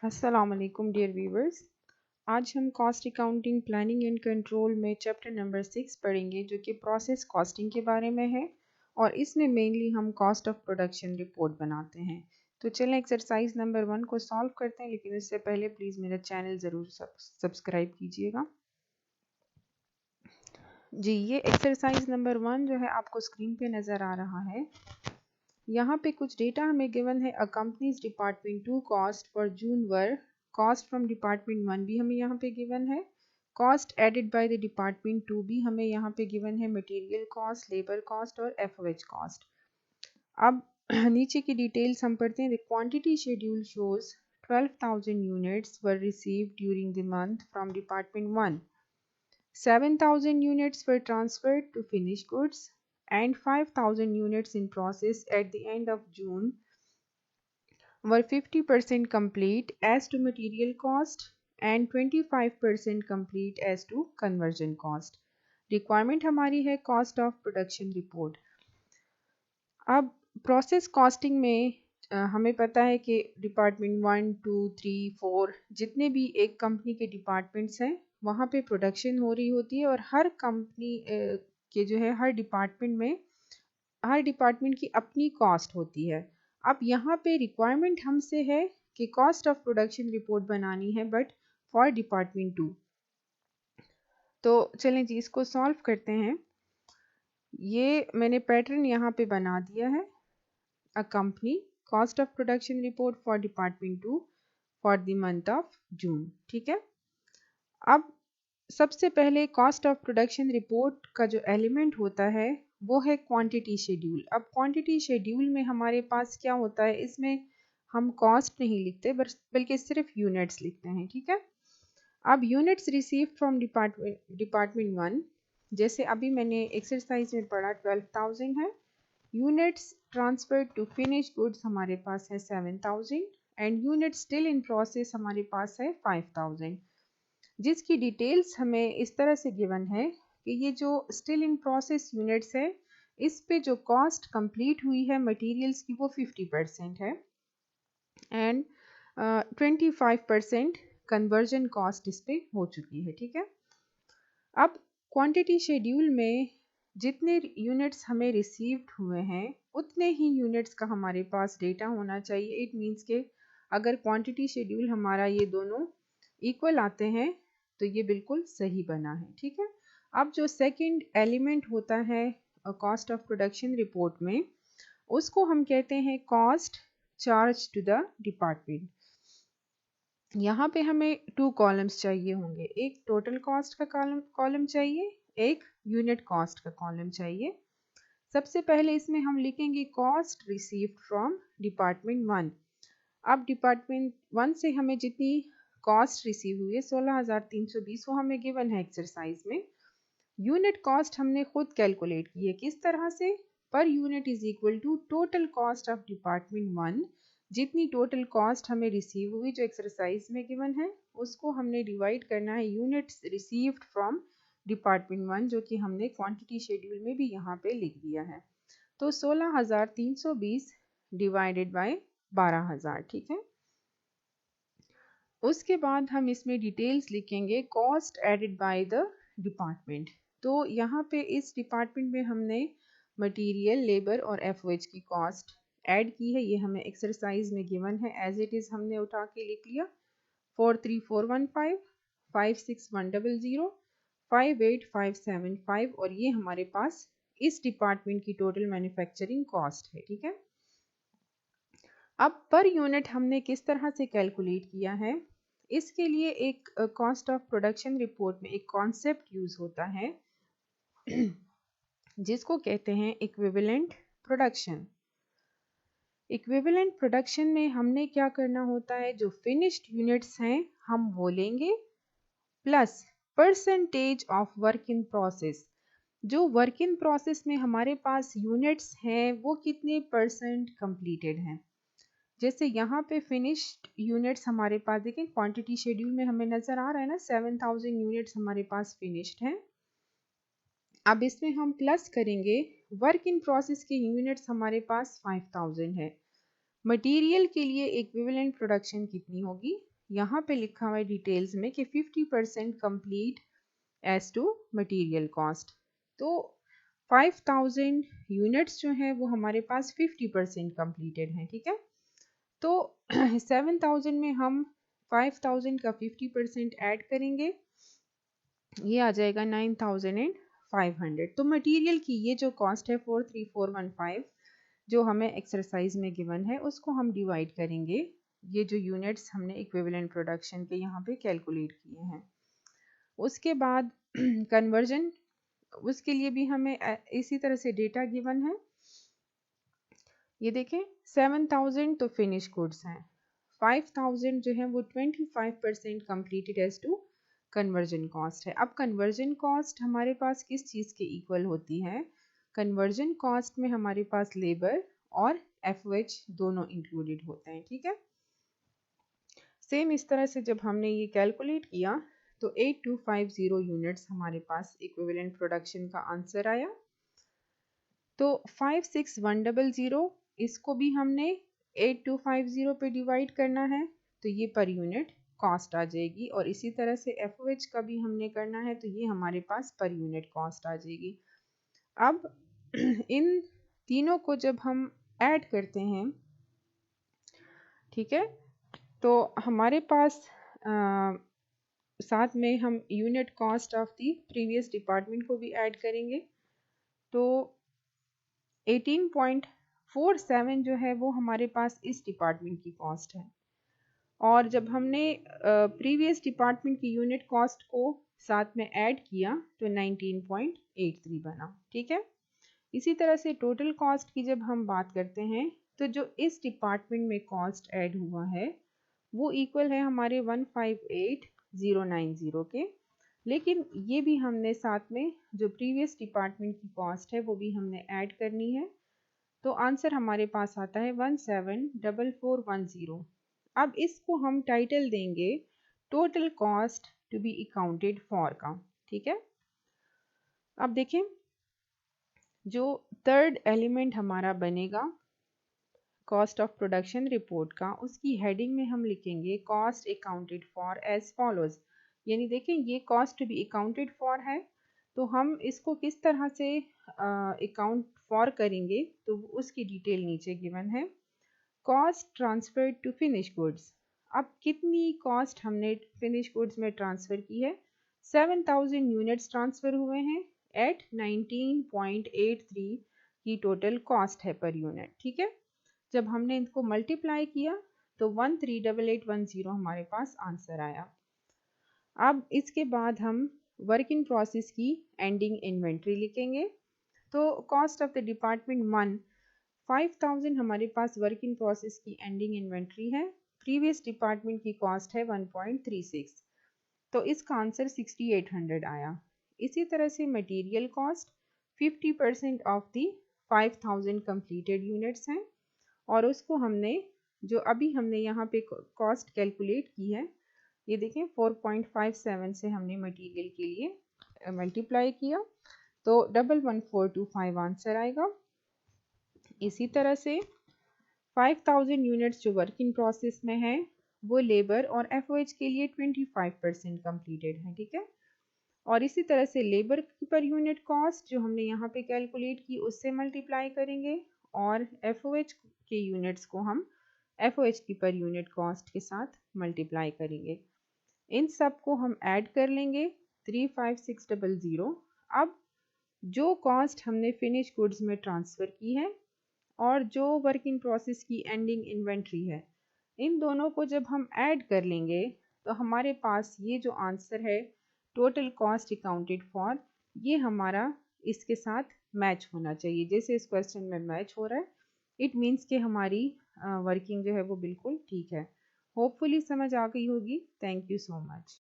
अस्सलाम वालेकुम dear viewers. आज हम cost accounting planning and control में चैप्टर नंबर 6 पढ़ेंगे जो कि प्रोसेस कॉस्टिंग के बारे में है और इसमें मेनली हम कॉस्ट ऑफ प्रोडक्शन रिपोर्ट बनाते हैं। तो चलें एक्सरसाइज नंबर 1 को सॉल्व करते हैं, लेकिन इससे पहले प्लीज़ मेरा चैनल ज़रूर सब्सक्राइब कीजिएगा। जी, ये एक्सरसाइज नंबर 1 जो है आपको स्क्रीन पे नज़र आ रहा है। यहाँ पे कुछ डेटा हमें गिवन है। A company's department 2 cost for June were cost from department 1 भी हमें यहाँ पे गिवन है। Cost added by the department 2 भी हमें यहाँ पे गिवन है। मटेरियल कॉस्ट, लेबर कॉस्ट और एफओएच कॉस्ट। अब नीचे की डिटेल्स हम पढ़ते हैं। The quantity schedule shows 12,000 units were received during the month from department 1. 7,000 units were transferred to finished goods and 5,000 units in process at the end of June were 50% complete as to material cost and 25% complete as to conversion cost. Requirement हमारी है cost of production report. अब process costing में हमें पता है कि department 1, 2, 3, 4 जितने भी एक कंपनी के डिपार्टमेंट्स हैं वहाँ पे प्रोडक्शन हो रही होती है और हर कंपनी के जो है हर डिपार्टमेंट की अपनी कॉस्ट होती है। अब यहाँ पे रिक्वायरमेंट हमसे है कि कॉस्ट ऑफ प्रोडक्शन रिपोर्ट बनानी है बट फॉर डिपार्टमेंट 2। तो चलें जी इसको सॉल्व करते हैं। ये मैंने पैटर्न यहाँ पे बना दिया है। A company cost of production report for department 2 for the month of June। ठीक है। अब सबसे पहले कॉस्ट ऑफ प्रोडक्शन रिपोर्ट का जो एलिमेंट होता है वो है क्वांटिटी शेड्यूल। अब क्वांटिटी शेड्यूल में हमारे पास क्या होता है, इसमें हम कॉस्ट नहीं लिखते बल्कि सिर्फ यूनिट्स लिखते हैं। ठीक है। अब यूनिट्स रिसीव फ्रॉम डिपार्टमेंट 1, जैसे अभी मैंने एक्सरसाइज में पढ़ा 12,000 है। Units transfer to finish goods हमारे पास है 7,000 and unit still in process हमारे पास है 5,000, जिसकी डिटेल्स हमें इस तरह से गिवन है कि ये जो स्टिल इन प्रोसेस यूनिट्स है इस पे जो कॉस्ट कंप्लीट हुई है मटेरियल्स की वो 50% है एंड 25% कन्वर्जन कॉस्ट इस पे हो चुकी है। ठीक है। अब क्वांटिटी शेड्यूल में जितने यूनिट्स हमें रिसीव्ड हुए हैं उतने ही यूनिट्स का हमारे पास डेटा होना चाहिए। इट मीन्स के अगर क्वांटिटी शेड्यूल हमारा ये दोनों इक्वल आते हैं तो ये बिल्कुल सही बना है। ठीक है। अब जो सेकंड एलिमेंट होता है कॉस्ट ऑफ प्रोडक्शन रिपोर्ट में, उसको हम कहते हैं cost charge to the department. यहाँ पे हमें 2 कॉलम्स चाहिए होंगे, एक टोटल कॉस्ट का कॉलम चाहिए, एक यूनिट कॉस्ट का कॉलम चाहिए। सबसे पहले इसमें हम लिखेंगे कॉस्ट रिसीव्ड फ्रॉम डिपार्टमेंट 1। अब डिपार्टमेंट 1 से हमें जितनी कॉस्ट रिसीव हुई है 16,320 वो हमें गिवन है एक्सरसाइज में। यूनिट कॉस्ट हमने खुद कैलकुलेट की है। किस तरह से? Per unit is equal to total cost of department 1। जितनी टोटल कॉस्ट हमें रिसीव हुई जो एक्सरसाइज में गिवन है उसको हमने डिवाइड करना है यूनिट्स रिसीव्ड फ्रॉम डिपार्टमेंट 1, जो कि हमने क्वांटिटी शेड्यूल में भी यहाँ पे लिख दिया है। तो 16,320 डिवाइडेड बाय 12,000। ठीक है। उसके बाद हम इसमें डिटेल्स लिखेंगे cost added by the department. तो यहाँ पे इस डिपार्टमेंट में हमने मटेरियल, लेबर और एफओएच की कॉस्ट ऐड की है। ये हमें एक्सरसाइज में गिवन है, एज इट इज़ हमने उठा के लिख लिया। 43415, 56100, 58575 और ये हमारे पास इस डिपार्टमेंट की टोटल मैन्युफैक्चरिंग कॉस्ट है। ठीक है। अब पर यूनिट हमने किस तरह से कैलकुलेट किया है, इसके लिए एक कॉस्ट ऑफ प्रोडक्शन रिपोर्ट में एक कॉन्सेप्ट यूज होता है जिसको कहते हैं इक्विवेलेंट प्रोडक्शन। इक्विवेलेंट प्रोडक्शन में हमने क्या करना होता है, जो फिनिश्ड यूनिट्स हैं हम वो लेंगे plus percentage of work in process. जो वर्क इन प्रोसेस में हमारे पास यूनिट्स हैं वो कितने परसेंट कंप्लीटेड हैं। जैसे यहाँ पे फिनिश्ड यूनिट्स हमारे पास देखें क्वांटिटी शेड्यूल में हमें नज़र आ रहा है ना 7,000 यूनिट्स हमारे पास फिनिश्ड हैं। अब इसमें हम प्लस करेंगे वर्क इन प्रोसेस के यूनिट्स हमारे पास 5,000 है। मटेरियल के लिए इक्विवेलेंट प्रोडक्शन कितनी होगी, यहाँ पे लिखा हुआ है डिटेल्स में कि 50% complete as to material cost. तो 5000 यूनिट्स जो हैं वो हमारे पास 50% कंप्लीटेड हैं, ठीक है। तो 7000 में हम 5000 का 50% ऐड करेंगे, ये आ जाएगा 9500। तो मटेरियल की ये जो कॉस्ट है 43415 जो हमें एक्सरसाइज में गिवन है उसको हम डिवाइड करेंगे, ये जो यूनिट्स हमने इक्विवेलेंट प्रोडक्शन के यहाँ पे कैलकुलेट किए हैं। उसके बाद कन्वर्जन, उसके लिए भी हमें इसी तरह से डेटा गिवन है। ये देखें 7000 तो फिनिश गुड्स हैं, 5000 जो है वो 25% completed as to conversion cost है। अब कन्वर्जन कॉस्ट हमारे पास किस चीज़ के इक्वल होती है, कन्वर्जन कॉस्ट में हमारे पास लेबर और FOH दोनों इंक्लूडेड होते हैं, ठीक है। सेम इस तरह से जब हमने ये कैलकुलेट किया तो 8250 यूनिट्स हमारे पास इक्विवेलेंट प्रोडक्शन का आंसर आया। तो 56100 इसको भी हमने 8250 पे डिवाइड करना है, तो ये पर यूनिट कॉस्ट आ जाएगी। और इसी तरह से FOH का भी हमने करना है, तो ये हमारे पास पर यूनिट कॉस्ट आ जाएगी। अब इन तीनों को जब हम ऐड करते हैं, ठीक है, तो हमारे पास साथ में हम unit cost of the previous department को भी ऐड करेंगे। तो 18.47 जो है वो हमारे पास इस डिपार्टमेंट की कॉस्ट है, और जब हमने प्रीवियस डिपार्टमेंट की यूनिट कॉस्ट को साथ में ऐड किया तो 19.83 बना, ठीक है। इसी तरह से टोटल कॉस्ट की जब हम बात करते हैं तो जो इस डिपार्टमेंट में कॉस्ट ऐड हुआ है वो इक्वल है हमारे 158090 के, लेकिन ये भी हमने साथ में जो प्रीवियस डिपार्टमेंट की कॉस्ट है वो भी हमने ऐड करनी है। तो आंसर हमारे पास आता है 174410। अब इसको हम टाइटल देंगे total cost to be accounted for का, ठीक है। अब देखें जो थर्ड एलिमेंट हमारा बनेगा कॉस्ट ऑफ प्रोडक्शन रिपोर्ट का, उसकी हेडिंग में हम लिखेंगे cost accounted for as follows. यानी देखें ये cost to be accounted for है, तो हम इसको किस तरह से अकाउंट फॉर करेंगे तो उसकी डिटेल नीचे गिवन है। Cost transferred to finish goods, अब कितनी कॉस्ट हमने फिनिश गुड्स में ट्रांसफ़र की है, 7000 यूनिट्स ट्रांसफ़र हुए हैं एट 19.83 की टोटल कॉस्ट है पर यूनिट, ठीक है। जब हमने इनको मल्टीप्लाई किया तो 138810 हमारे पास आंसर आया। अब इसके बाद हम वर्क इन प्रोसेस की एंडिंग इन्वेंट्री लिखेंगे। तो कॉस्ट ऑफ द डिपार्टमेंट 5000 हमारे पास वर्क इन प्रोसेस की एंडिंग इन्वेंट्री है, प्रीवियस डिपार्टमेंट की कॉस्ट है 1.36, तो इसका आंसर 6800 आया। इसी तरह से material cost 50% of the 5000 completed units हैं, और उसको हमने जो अभी हमने यहाँ पे कॉस्ट कैलकुलेट की है, ये देखें 4.57 से हमने मटेरियल के लिए मल्टीप्लाई किया तो 11425 आंसर आएगा। इसी तरह से 5000 यूनिट्स जो वर्क इन प्रोसेस में है वो लेबर और FOH के लिए 25% कंप्लीटेड है, ठीक है। और इसी तरह से लेबर पर यूनिट कॉस्ट जो हमने यहाँ पे कैलकुलेट की उससे मल्टीप्लाई करेंगे, और FOH के यूनिट्स को हम FOH की पर यूनिट कॉस्ट के साथ मल्टीप्लाई करेंगे। इन सब को हम ऐड कर लेंगे 35600। अब जो कॉस्ट हमने फिनिश गुड्स में ट्रांसफ़र की है और जो वर्क इन प्रोसेस की एंडिंग इन्वेंट्री है, इन दोनों को जब हम ऐड कर लेंगे तो हमारे पास ये जो आंसर है टोटल कॉस्ट अकाउंटेड फॉर, ये हमारा इसके साथ मैच होना चाहिए। जैसे इस क्वेश्चन में मैच हो रहा है, इट मीन्स कि हमारी वर्किंग जो है वो बिल्कुल ठीक है। होपफुली समझ आ गई होगी। Thank you so much.